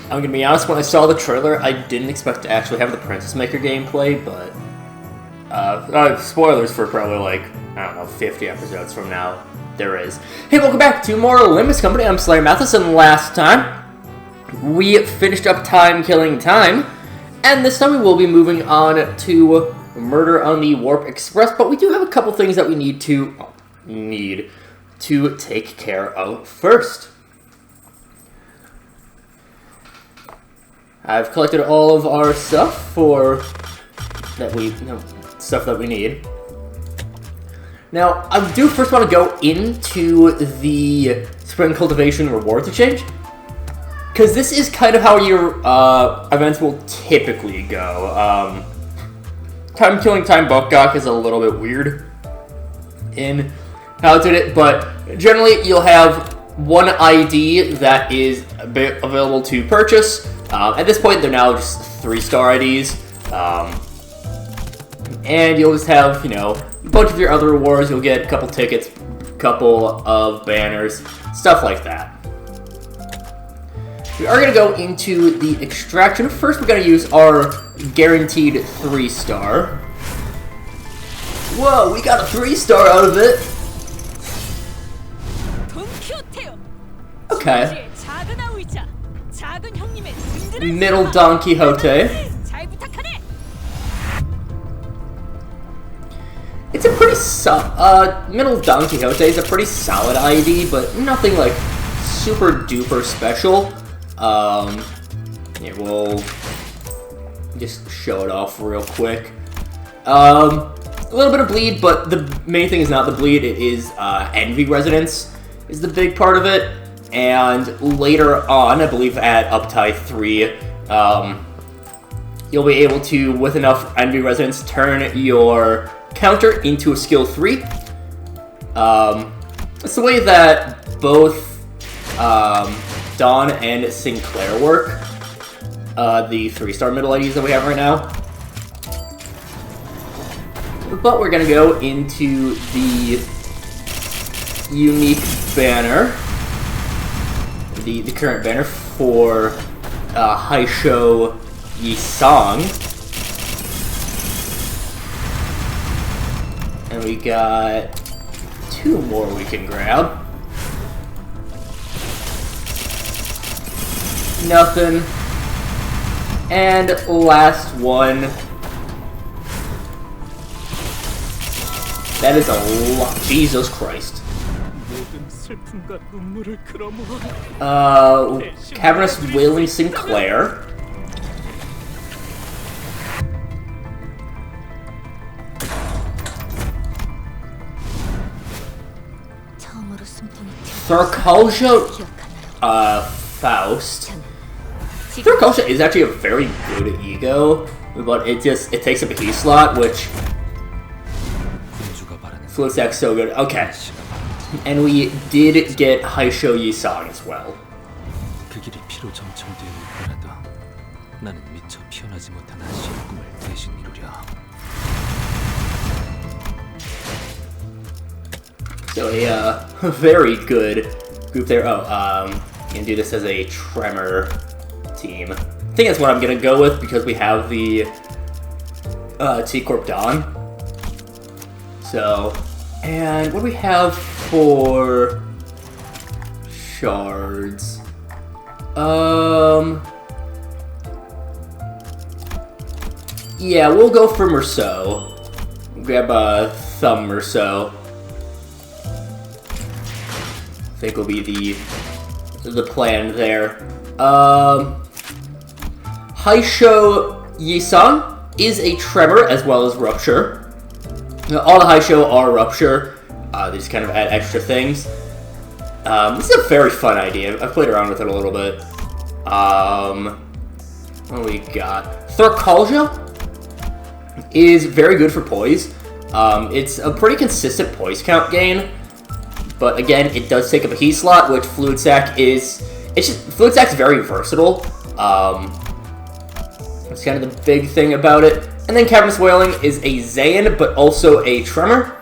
I'm gonna be honest, when I saw the trailer, I didn't expect to actually have the Princess Maker gameplay, but... spoilers for probably like, I don't know, 50 episodes from now. There is. Hey, welcome back to more Limbus Company. I'm SlayerMathis, and last time, we finished up Time Killing Time, and this time we will be moving on to Murder on the Warp Express, but we do have a couple things that we need to take care of first. I've collected all of our stuff stuff that we need. Now, I do first want to go into the Spring Cultivation Rewards Exchange, because this is kind of how your events will typically go. Time Killing Time Buckgawk is a little bit weird in how it did it, but generally you'll have one ID that is available to purchase. At this point, they're now just 3-star IDs. And you'll just have, a bunch of your other rewards. You'll get a couple tickets, a couple of banners, stuff like that. We are going to go into the extraction. First, we're going to use our guaranteed 3-star. Whoa, we got a 3-star out of it. Okay. Middle Don Quixote. It's a pretty Middle Don Quixote is a pretty solid ID, but nothing like super duper special. Yeah, we'll just show it off real quick. A little bit of bleed, but the main thing is not the bleed, it is Envy Resonance is the big part of it. And later on, I believe at Uptide 3, you'll be able to, with enough Envy Resonance, turn your counter into a skill 3. It's the way that both Dawn and Sinclair work. The 3-star middle IDs that we have right now. But we're gonna go into the unique banner. The current banner for Haisho Yisong. And we got 2 more we can grab. Nothing. And last one. That is a lot. Jesus Christ. Cavernous Wailing Sinclair. Thurkalja Faust. Thurkalja is actually a very good ego, but it takes up a key slot, which Fluid Stack's so good. Okay. And we did get Haisho Yisong as well. So a very good group there. Oh, you can do this as a Tremor team. I think that's what I'm gonna go with because we have the T-Corp Dawn. So, and what do we have for shards? Yeah, we'll go for Merceau. Grab a Thumb Merceau. I think will be the plan there. Haisho Yisong is a Tremor as well as Rupture. All the Haisho are Rupture. They just kind of add extra things. This is a very fun idea. I've played around with it a little bit. What do we got? Thurkalja is very good for poise. It's a pretty consistent poise count gain. But again, it does take up a key slot, which Fluid Stack is... Fluid Stack's very versatile. That's kind of the big thing about it. And then Cavernous Wailing is a Zayn, but also a Tremor.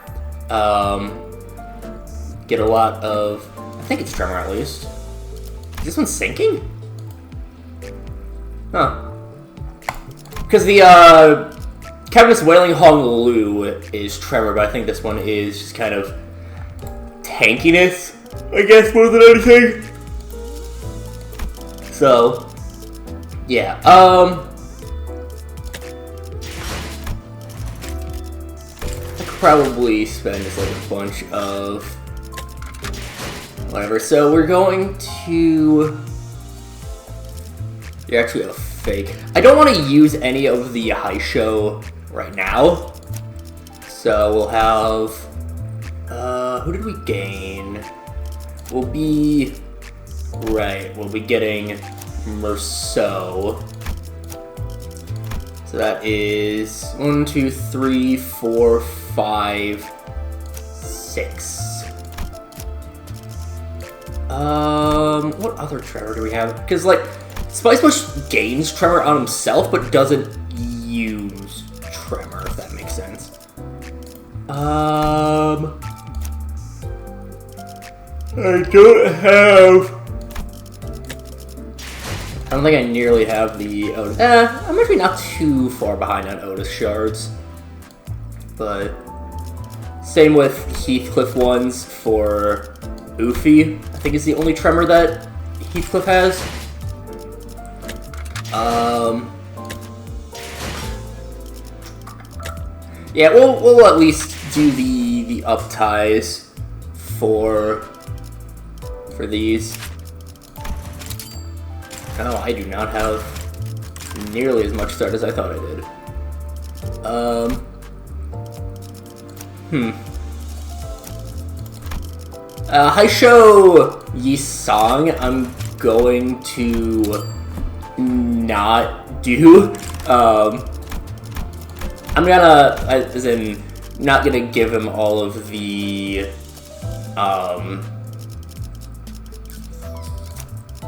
Get a lot of... I think it's Tremor at least. Is this one sinking? Huh. Because the, Kevin's Wailing Honolulu is Tremor, but I think this one is just kind of tankiness, I guess, more than anything. So, yeah, I could probably spend just like a bunch of whatever. So we're going to... You're actually a fake. I don't want to use any of the high show right now. So we'll have... who did we gain? We'll be... Right, we'll be getting Merceau. So that is 1, 2, 3, 4, 5, 6. What other Tremor do we have? Because, like, Spice Bush gains Tremor on himself, but doesn't use Tremor, if that makes sense. I don't have... I don't think I nearly have the Otis. I'm actually not too far behind on Otis shards. But same with Heathcliff ones for Oofy. I think is the only Tremor that Heathcliff has. Yeah, we'll at least do the up ties for these. Oh, I do not have nearly as much start as I thought I did. Haisho Yisang, I'm going to not do. I'm gonna, as in, not gonna give him all of the,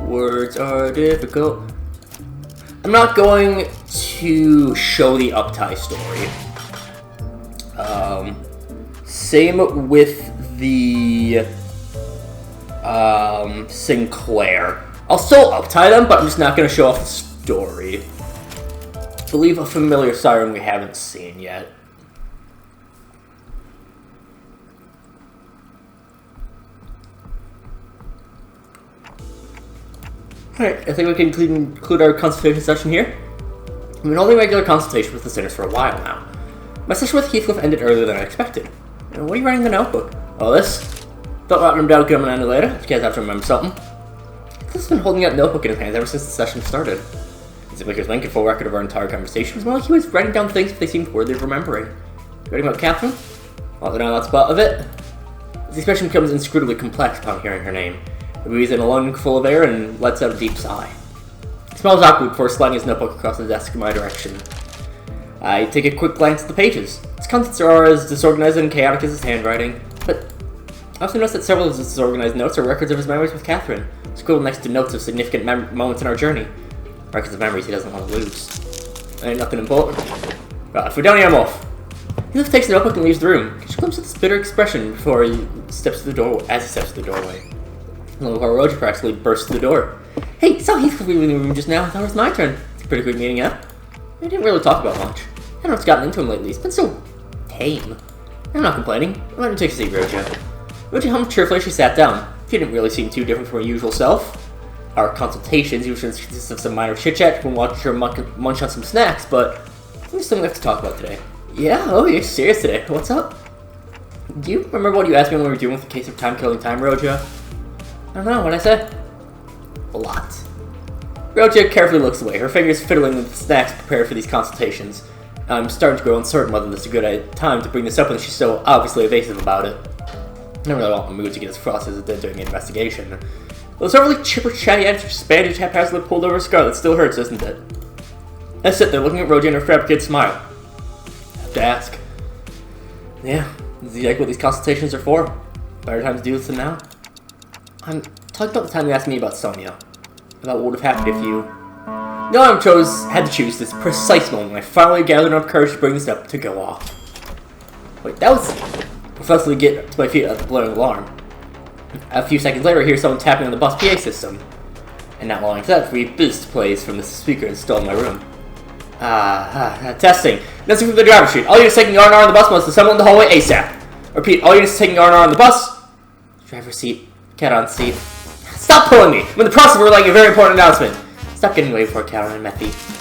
words are difficult. I'm not going to show the Uptie story. Same with the Sinclair. I'll still Uptie them, but I'm just not going to show off the story. I believe a familiar siren we haven't seen yet. Alright, I think we can conclude our consultation session here. I've been holding regular consultation with the sinners for a while now. My session with Heathcliff ended earlier than I expected. What are you writing in the notebook? Oh, this? Thought writing them down could come in later. You guys have to remember something. Heathcliff's been holding that notebook in his hands ever since the session started. It seemed like he was making a full record of our entire conversation. It was more like he was writing down things if they seemed worthy of remembering. You writing about Catherine? Well, then on that spot of it. His expression becomes inscrutably complex upon hearing her name. He breathes in a lung full of air and lets out a deep sigh. He smells awkward before sliding his notebook across the desk in my direction. I take a quick glance at the pages. Its contents are as disorganized and chaotic as his handwriting, but I also notice that several of his disorganized notes are records of his memories with Catherine, scribbled next to notes of significant moments in our journey. Records of memories he doesn't want to lose. Ain't nothing important. Well, if we don't, I'm off. He takes the notebook and leaves the room. He comes with this bitter expression before he steps to the door. As he steps to the doorway, little Roger practically bursts through the door. Hey, saw Heathcliff leaving the room just now. I thought it was my turn. It's a pretty quick meeting up. We didn't really talk about much. I don't know what's gotten into him lately. He's been so tame. I'm not complaining. Why don't you take a seat, Roja? Roja hummed cheerfully as she sat down. She didn't really seem too different from her usual self. Our consultations usually consist of some minor chit-chat when watching her munch on some snacks, but there's something we have to talk about today. Yeah? Oh, you're serious today. What's up? Do you remember what you asked me when we were dealing with the case of time-killing time, Roja? I don't know. What'd I say? A lot. Roja carefully looks away, her fingers fiddling with the snacks prepared for these consultations. I'm starting to grow uncertain whether this is a good time to bring this up when she's so obviously evasive about it. I don't really want my mood to get as frosty as it did during the investigation. Those overly chipper, chatty answers bandage haphazardly pulled over a scar that still hurts, isn't it? I sit there looking at Roja and her fabricated smile. I have to ask. Yeah, this is like what these consultations are for. Better time to do this than now. I'm talking about the time you asked me about Sonia. About what would have happened if you... No, I had to choose this precise moment when I finally gathered enough courage to bring this up to go off. Wait, that was... Professionally get to my feet at the blaring alarm. A few seconds later, I hear someone tapping on the bus PA system. And not long after that, we boost plays from the speaker installed in my room. Testing. Nothing from the driver's seat. All units taking R&R on the bus must assemble in the hallway ASAP. Repeat, all units taking R&R on the bus. Driver's seat. Cat on seat. Stop pulling me! I'm in the process of relaying a very important announcement. Stop getting away before SlayerMathis.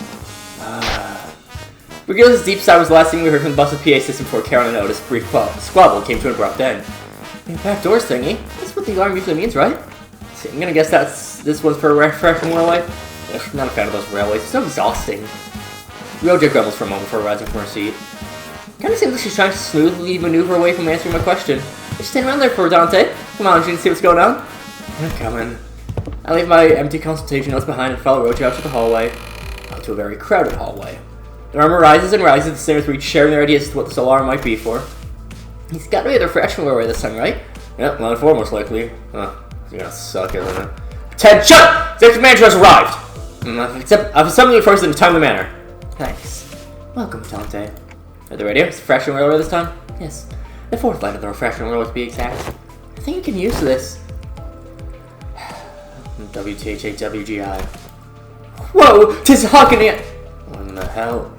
Regardless, deep sigh was the last thing we heard from the bus's PA system before Karen and Otis' brief squabble came to an abrupt end. The back doors thingy? That's what the alarm usually means, right? See, I'm gonna guess this one's for a refreshing railway. Ugh, not a fan of those railways. It's so exhausting. Roja grumbles for a moment before rising from her seat. Kinda seems like she's trying to smoothly maneuver away from answering my question. Just stand around there for Dante. Come on, you can see what's going on. I'm coming. I leave my empty consultation notes behind and follow Roja out to the hallway. Out to a very crowded hallway. The murmur rises and rises, the sinners reach sharing their ideas as to what this alarm might be for. He's got to be the freshman railway this time, right? Yep, 1-4 most likely. Huh, it's gonna suck, isn't it? Attention! The executive manager has arrived! I've assembled you first in a timely manner. Thanks. Welcome, Dante. Are they ready? It's the freshman railway this time? Yes. The fourth line of the freshman railway to be exact. I think you can use this. WTHAWGI. Whoa! Tis Hawking it! What in the hell?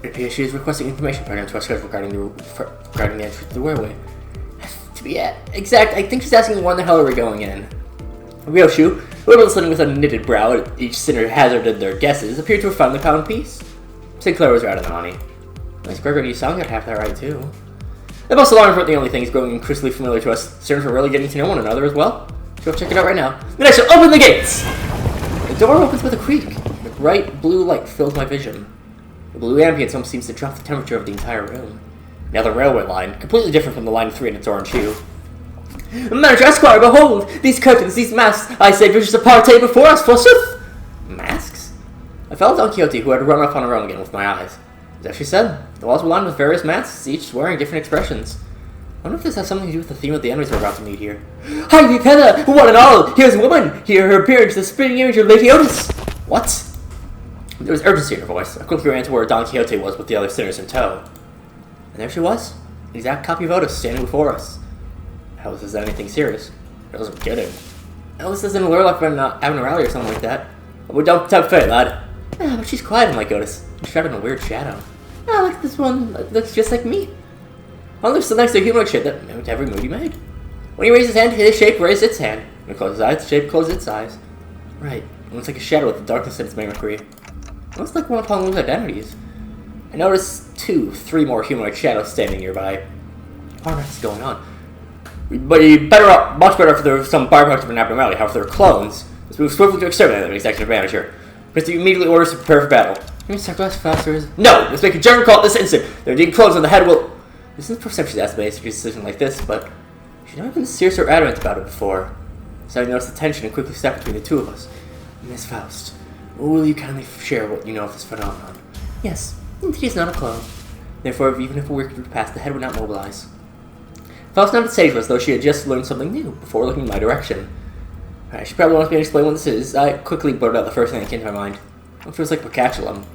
It appears she is requesting information pertinent to our schedule regarding the entry to the railway. To be exact, I think she's asking when the hell are we going in? Ryoshu, who had been listening with a knitted brow at each sinner hazarded their guesses, appeared to have finally found peace. Sinclair was right on the money. Nice Gregory, you sound got half that right too. The bus alarms weren't the only things growing increasingly familiar to us. Sinners were really getting to know one another as well. Go check it out right now. Then I shall open the gates! The door opens with a creak. The bright blue light fills my vision. The blue ambience almost seems to drop the temperature of the entire room. Now the railway line, completely different from the line of 3 in its orange hue. Manager Esquire, behold! These curtains, these masks, I say, vicious apartheid before us, forsooth! Masks? I felt Don Quixote, who had run off on her own again with my eyes. As she said, the walls were lined with various masks, each wearing different expressions. I wonder if this has something to do with the theme of the enemies we're about to meet here. Hi, Vipena! One and all! Here's a woman! Here her appearance, the spinning image of Lady Otis! What? There was urgency in her voice. I quickly ran to where Don Quixote was with the other sinners in tow. And there she was. An exact copy of Otis standing before us. How is this anything serious? I wasn't kidding. Otis doesn't alert like having a rally or something like that. But don't tempt fate, lad. Ah, but she's quiet unlike Otis. She's shrouded in a weird shadow. Ah, look at this one. Looks just like me. Only still next to humanoid shape that mimicked every move he made. When he raised his hand, his shape raised its hand. When he closed his eyes, the shape closed its eyes. Right. It looks like a shadow with the darkness in its mimicry. It looks like one of Honolulu's identities. I noticed 3 more humanoid shadows standing nearby. What on earth is going on? But much better if there was some byproduct of an abnormality. However, they're clones. Let's move swiftly to exterminate them, executive manager. Mr. immediately orders to prepare for battle. Can we start less faster? No! Let's make a general call at this instant. They're indeed clones on the head will... This is the first time she's asked me to make a decision like this, but she's never been serious or adamant about it before. So I noticed the tension and quickly stepped between the two of us. Miss Faust, will you kindly share what you know of this phenomenon? Yes, indeed he's not a clone. Therefore, even if we were to pass, the head would not mobilize. Faust nodded sagely as though she had just learned something new before looking in my direction. She probably wants me to explain what this is. I quickly blurted out the first thing that came to my mind. It feels like Picatulum.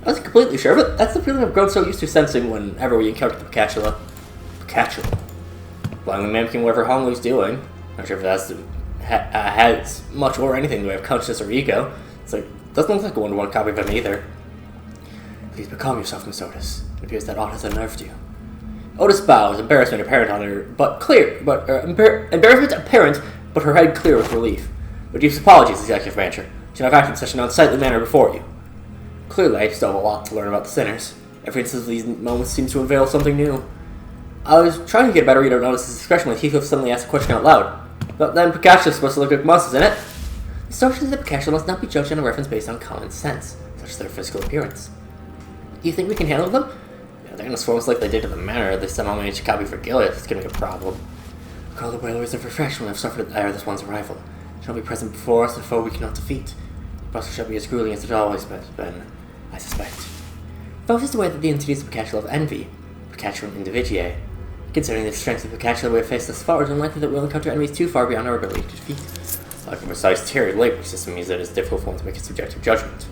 I wasn't completely sure, but that's the feeling I've grown so used to sensing whenever we encounter the Picatula. Picatula. Blindly mimicking whatever Honolulu's doing. Not sure if that's has much or anything in the way of consciousness or ego. It's like, doesn't look like a one-to-one copy of him either. Please calm yourself, Miss Otis. It appears that aught has unnerved you. Otis bows, embarrassment apparent on her, embarrassment apparent, but her head clear with relief. With deep apologies, executive manager. Should have acted in such an unsightly manner before you. Clearly, I still have a lot to learn about the sinners. Every instance of these moments seems to unveil something new. I was trying to get a better read of Otis's expression when Heathcliff suddenly asked a question out loud. But then Picatula's supposed to look like monsters, isn't it? The assumptions that Picatula must not be judged on a reference based on common sense, such as their physical appearance. Do you think we can handle them? Yeah, they're gonna swarm us like they did to the manor. They somehow managed to copy for Gilead. It's gonna be a problem. Call the whalers of refresh when I've suffered the ire of this one's arrival. Shall be present before us, and foe we cannot defeat. The process shall be as grueling as it always has been, I suspect. Faust is aware that the entities of Picatula of envy, Picatulan individuae. Considering the strength of Picatula we have faced thus far, it is unlikely that we'll encounter enemies too far beyond our ability to defeat. Like a precise tiered labor system means that it is difficult for one to make a subjective judgment.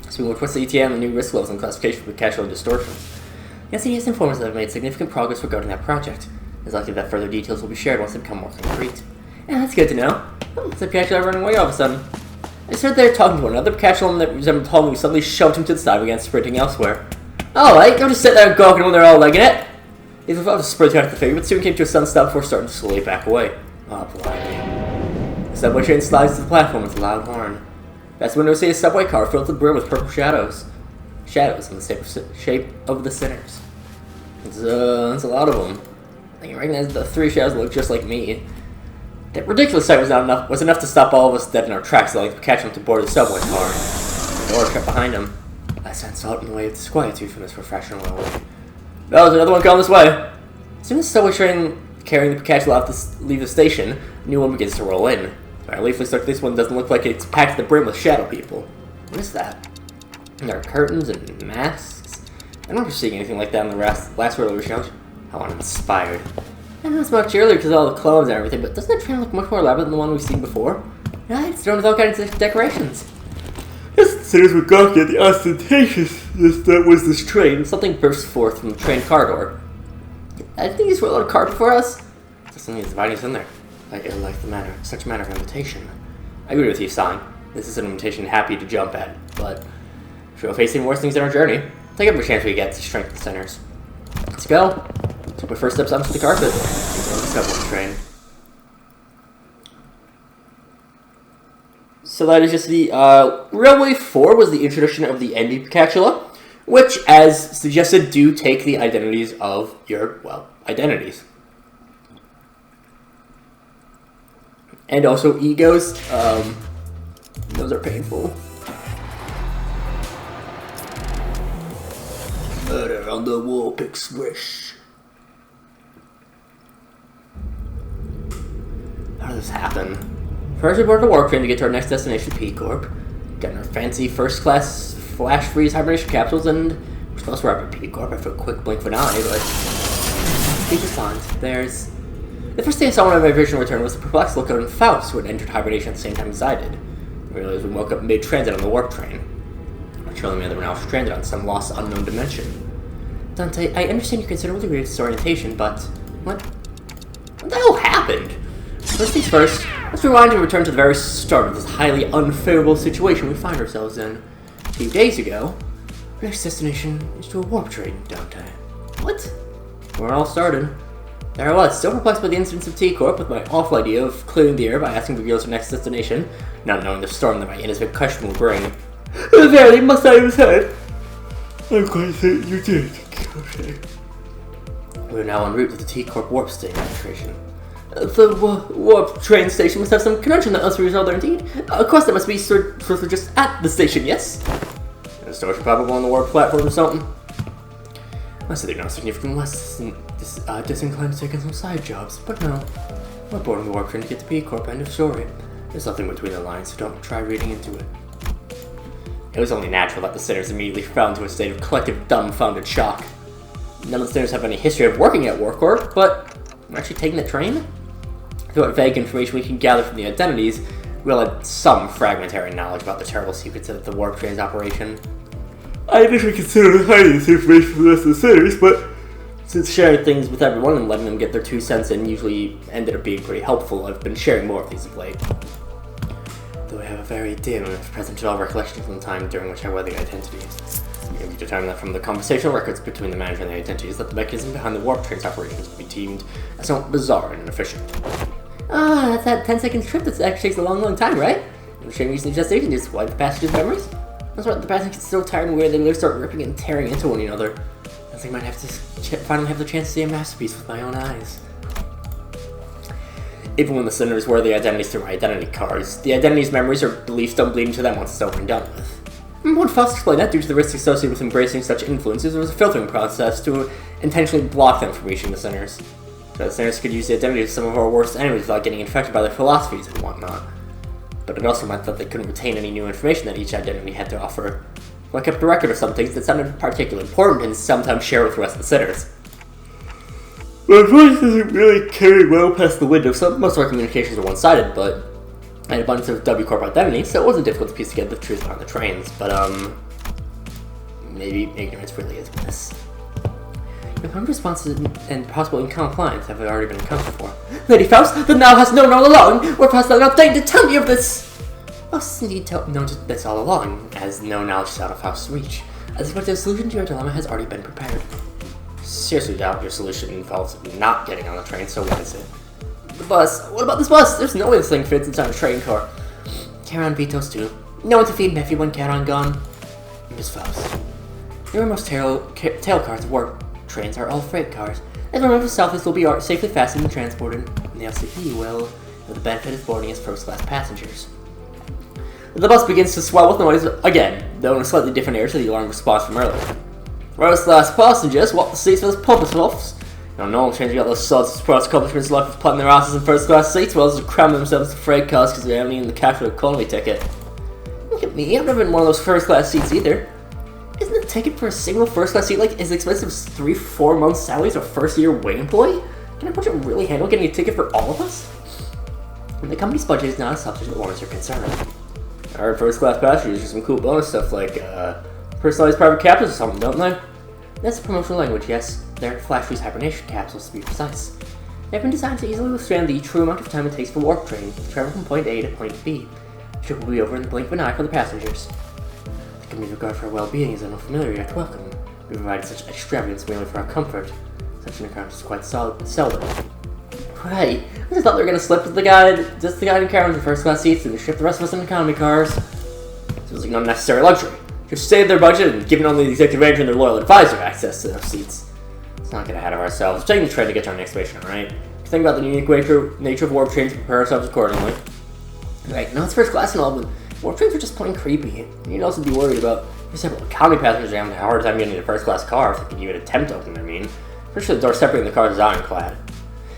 So we will request the ETA on the new risk levels and classification for Picatula distortion. Yes, he has informed us that I've made significant progress regarding that project. It's likely that further details will be shared once they become more concrete. Yeah, that's good to know. Oh, looks like Picatula running away all of a sudden. I stood there talking to one another. Catch one that resembled Tom, who suddenly shoved him to the side and began sprinting elsewhere. Alright, don't just sit there and gawking when they're all legging it. He was about to sprint out of the figure, but soon came to a sudden stop before starting to slowly back away. Oh, blimey. The subway train slides to the platform with a loud horn. That's when we see a subway car filled to the brim with purple shadows. Shadows in the shape of the sinners. It's a lot of them. I can recognize the 3 shadows look just like me. That ridiculous sight was enough to stop all of us dead in our tracks, allowing to catch him to board the subway car. The door shut behind him. I sensed salt in the way of disquietude from this professional world. Oh, there's another one coming this way. As soon as the subway train carrying the Pikachu will have to leave the station, a new one begins to roll in. I leafly stuck this one doesn't look like it's packed to the brim with shadow people. What is that? And there are curtains and masks. I don't remember seeing anything like that in the last roller shows. How uninspired. I know it's much earlier because of all the clothes and everything, but doesn't that train look much more elaborate than the one we've seen before? Right, it's thrown with all kinds of decorations. Yes, sinners were gawking at the ostentatiousness that was this train. Something burst forth from the train car door. I think he's rolled out a carpet for us. There's something that's inviting us in there. I like such manner of invitation. I agree with you, San. This is an invitation happy to jump at, but if we're facing worse things in our journey, take every chance we get to strengthen the sinners. Let's go. Took my first steps onto the carpet. The subway train. So that is just the Railway 4 was the introduction of the ND Picatula, which, as suggested, do take the identities of your, well, identities. And also egos. Those are painful. Murder on the Warp Express. How does this happen? First we board the warp train to get to our next destination, P-Corp. Getting our fancy first-class flash freeze hibernation capsules, and we're supposed to wrap at P-Corp after a quick blink of an eye, but speech of signs. There's... The first thing I saw when my vision returned was the perplexed look of Faust, who had entered hibernation at the same time as I did. I realized we woke up mid-transit on the warp train. Trailing me that we're now stranded on some lost unknown dimension. Dante, I understand you're considerably weird disorientation, but what the hell happened? First things first, let's rewind and return to the very start of this highly unfavorable situation we find ourselves in. A few days ago, our next destination is to a warp train, Dante. What? Where it all started. There I was, still perplexed by the incidents of T-Corp, with my awful idea of clearing the air by asking to reveal our next destination, not knowing the storm that my innocent question will bring. Verily, must I have said? I'm quite certain you did, okay. We are now en route to the T-Corp warp station registration. The warp train station must have some connection that must be resolved there indeed. Of course, that must be sort of just at the station, yes? The storage probably on the warp platform or something. I said they're not significantly less disinclined to take on some side jobs, but no. We're boarding the warp train to get to P-Corp, end of story. There's nothing between the lines, so don't try reading into it. It was only natural that the sinners immediately fell into a state of collective dumbfounded shock. None of the sinners have any history of working at Warcorp, but actually taking the train? Through what vague information we can gather from the identities, we'll have some fragmentary knowledge about the terrible secrets of the warp train's operation. I initially considered hiding this information from the rest of the sinners, but since sharing things with everyone and letting them get their 2 cents in usually ended up being pretty helpful, I've been sharing more of these of late. Though I have a very dim and present all recollection from the time during which I wear the identities. We determined that from the conversational records between the manager and the identities that the mechanism behind the warp train's operations would be deemed as somewhat bizarre and inefficient. Ah, that's that 10-second trip that actually takes a long time, right? The train reaches the destination just wipe the passengers' memories? That's why the passengers get so tired and weird they start ripping and tearing into one another. I think I might have to finally have the chance to see a masterpiece with my own eyes. Even when the sinners wear the identities through identity cards, the identities' memories or beliefs don't bleed into them once it's over and done with. When Faust explained that due to the risks associated with embracing such influences, there was a filtering process to intentionally block them from reaching the sinners. So the sinners could use the identity of some of our worst enemies without getting infected by their philosophies and whatnot. But it also meant that they couldn't retain any new information that each identity had to offer. So I kept a record of some things that sounded particularly important and sometimes shared with the rest of the sinners. My voice isn't really carried well past the window, so most of our communications are one-sided, but I had a bunch of W-Corp identities, so it wasn't difficult to piece together the truth behind the trains, but, maybe ignorance really is bliss. If my responses and possible incompliance have already been accounted for. Lady Faust, then thou hast known all along, or hast thou not deigned to tell me of this? Us indeed known this all along, as no knowledge is out of house reach. I suspect the solution to your dilemma has already been prepared. Seriously doubt your solution involves not getting on the train, so what is it? The bus. What about this bus? There's no way this thing fits inside a train car. Charon vetoes too. No one to feed Nephew when Charon gone. Miss Faust. There are most tail cars of warp trains are all freight cars. As remember, Southwest will be safely fastened and transported. And the LCP will have the benefit of boarding as first-class passengers. The bus begins to swell with noise again, though in a slightly different air to the alarm response from earlier. First-class passengers, walk the seats for those purpose. No one changing out those sorts of sports accomplishments left with putting their asses in first-class seats, well as to cram themselves to freight cars because they haven't even the cash for the economy ticket. Look at me, I've never been in one of those first-class seats either. Isn't the ticket for a single first-class seat like as expensive as 3-4 months' salaries of a first-year wage employee? Can a budget really handle getting a ticket for all of us? And the company's budget is not as such as owners are concerned. Our first-class passengers do some cool bonus stuff like personalized private capsules or something, don't they? That's the promotional language, yes. They're Flash Freeze hibernation capsules, to be precise. They've been designed to easily withstand the true amount of time it takes for warp train to travel from point A to point B. The trip will be over in the blink of an eye for the passengers. The company's regard for our well-being is unfamiliar yet welcome. We provide such extravagance merely for our comfort. Such an occurrence is quite seldom. Right. I just thought they were gonna slip with the guy and Karen in first-class seats and ship the rest of us in economy cars. Seems like an unnecessary luxury. Just save their budget and giving only the executive manager and their loyal advisor access to those seats. Let's not get ahead of ourselves. We're taking the train to get to our next station, alright? Think about the unique nature of warp trains and prepare ourselves accordingly. Right, now it's first class and all, but warp trains are just plain creepy. You'd also be worried about several economy passengers having a hard time getting in a first class car if they can even attempt to open their mean. Pretty sure the door separating the cars is ironclad.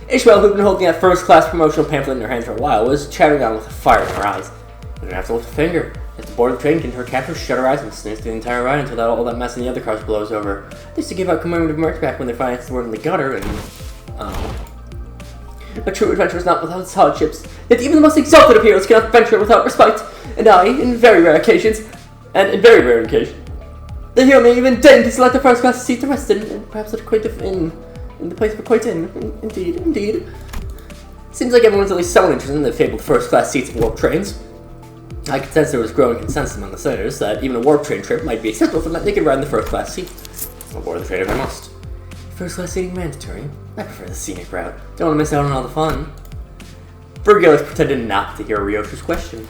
Ishmael, who'd been holding that first class promotional pamphlet in her hands for a while, was chattering on with fire in her eyes. We don't have to lift a finger. At the board of the train, can her captors shut her eyes and snooze through the entire ride until all that mess in the other cars blows over. They used to give out commemorative merch back when their finances were in the gutter, and a true adventure is not without its hardships. Yet even the most exalted of heroes cannot venture without respite. And I, in very rare occasions, the hero may even deign to select a first-class seat to rest in, and perhaps at a quaint inn, in the place of a quaint inn. Indeed. Seems like everyone's at least somewhat interested in the fabled first-class seats of warp trains. I could sense there was growing consensus among the senators that even a warp train trip might be acceptable from that they could ride in the first-class seat. I'll board the train if I must. First-class seating mandatory? I prefer the scenic route. Don't want to miss out on all the fun. Virgilius pretended not to hear Ryoshi's question.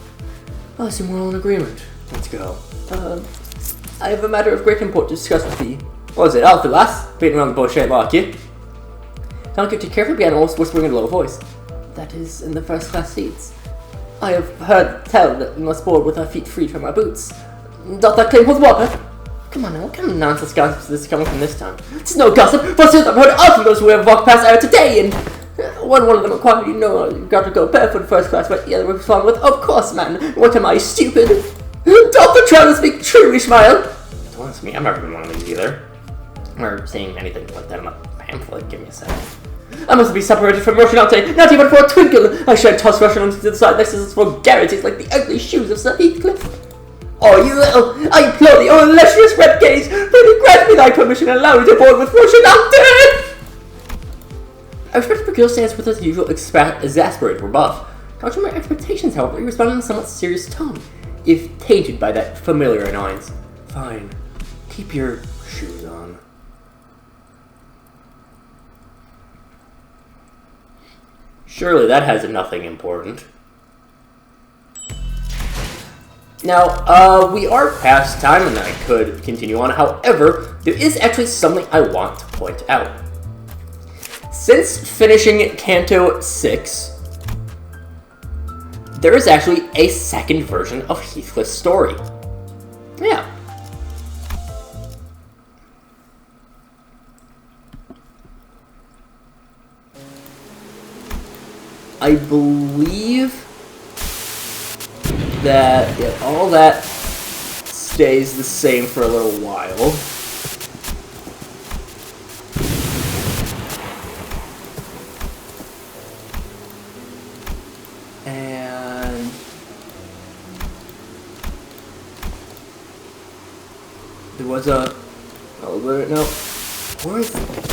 I assume we're all in agreement. Let's go. I have a matter of great import to discuss with thee. What is it, Alpha lass? Beating around the bush ain't like you. Don't get too careful, began almost whispering in a low voice. That is in the first-class seats. I have heard tell that we must board with our feet freed from our boots. Doth that claim hold water? Come on now, what kind of nonsense gossip is this coming from this time? It's no gossip, for since I've heard of those who have walked past out today, and one of them inquired, you've got to go barefoot first class, but the other responded with, of course, man, what am I, stupid? Doth the traveler speak true, Ishmael? Don't ask me, I've never been one of these either. Or seeing anything like that in a pamphlet, give me a second. I must be separated from Rocinante, not even for a twinkle. I shan't toss Rocinante to the side next to his vulgarities like the ugly shoes of Sir Heathcliff. Oh, you little, I implore thee, oh illustrious red gaze, please grant me thy permission and allow me to board with Rocinante! I respect Virgil stands with his usual exasperated rebuff. Contrary to my expectations, however, he responded in a somewhat serious tone, if tainted by that familiar annoyance. Fine, keep your shoes on. Surely that has nothing important. Now, we are past time and I could continue on. However, there is actually something I want to point out. Since finishing Canto 6, there is actually a second version of Heathcliff's story. Yeah. I believe that all that stays the same for a little while. And there was a no. Where is it?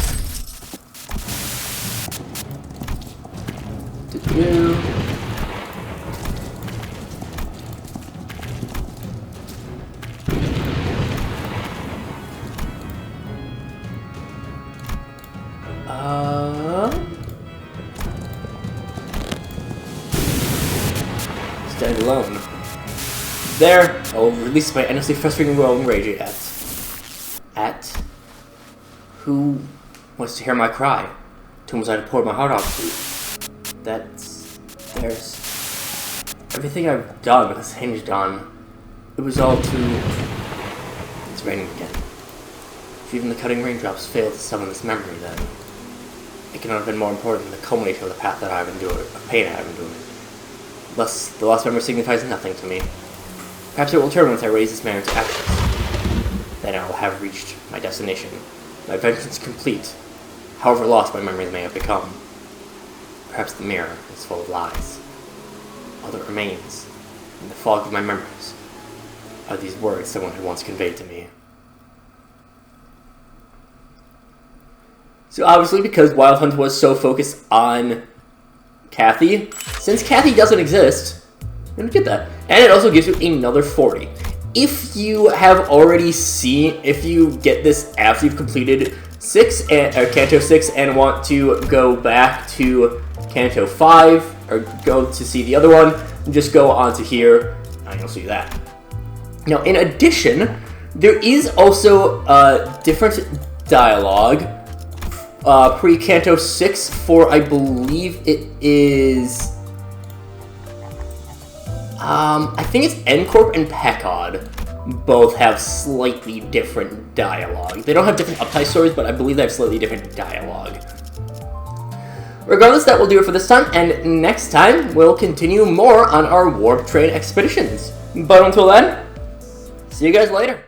alone. There, I'll release my endlessly frustrating growing rage at who wants to hear my cry, to whom was I to pour my heart out to. There's everything I've done has hinged on. It was all too. It's raining again. If even the cutting raindrops fail to summon this memory, then it cannot have been more important than the culmination of the path that I've endured, of pain I've endured. Thus, the lost memory signifies nothing to me. Perhaps it will return once I raise this man to ashes. Then I will have reached my destination, my vengeance complete, however lost my memories may have become. Perhaps the mirror is full of lies. All that remains, in the fog of my memories, are these words someone had once conveyed to me. So obviously, because Wild Hunt was so focused on Kathy, since Kathy doesn't exist, you're gonna get that. And it also gives you another 40. If you have already seen, if you get this after you've completed Canto 6 and want to go back to Canto 5, or go to see the other one, just go on to here, and you'll see that. Now, in addition, there is also different dialogue pre-Canto 6 for, I believe it is... I think it's N-Corp and Pekod both have slightly different dialogue. They don't have different uptie stories, but I believe they have slightly different dialogue. Regardless, that will do it for this time, and next time we'll continue more on our Warp Train expeditions. But until then, see you guys later.